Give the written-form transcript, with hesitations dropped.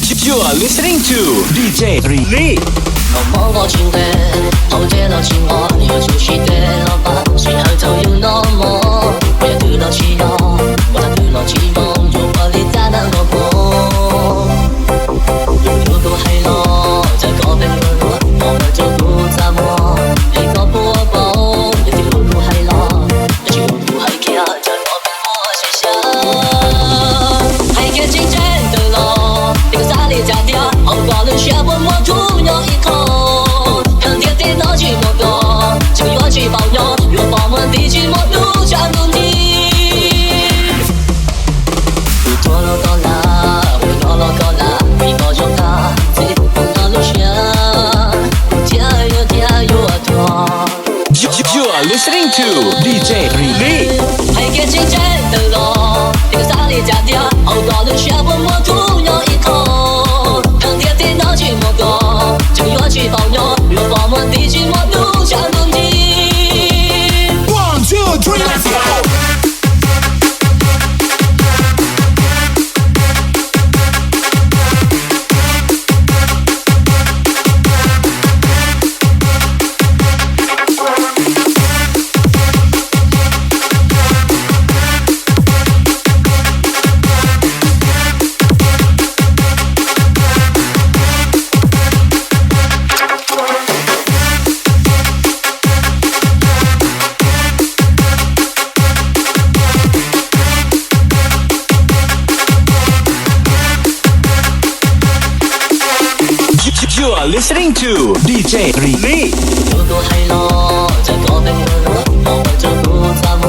You are listening to DJ 3Lee。望我前地，後這路前我要出去的老板，隨後就要那麼，我要對落去咯，我要對落去咯，如果你再能我破，如果係咯，就個病咯，我們就不怎麼，你個波波，你條路係咯，你條路係橋，就個病我寫下，係嘅真正的咯，你個沙里假掉，我掛了下我摸住有一口。去莫多，就要去保佑，若保我地去莫路上努力。你多了高啦，我多了高啦，你保佑他，自己不碰到路上，加油啊多。You are listening to DJ 3Lee。还给真正的咯，那个沙里假掉，我挂了下我莫住有一口，当天天到去莫多，就要去保佑，若保我地去莫路上努力。One, two, three, let's go！You are listening to DJ 3Lee。如果係咯，就個病咯，我為咗不怎麼。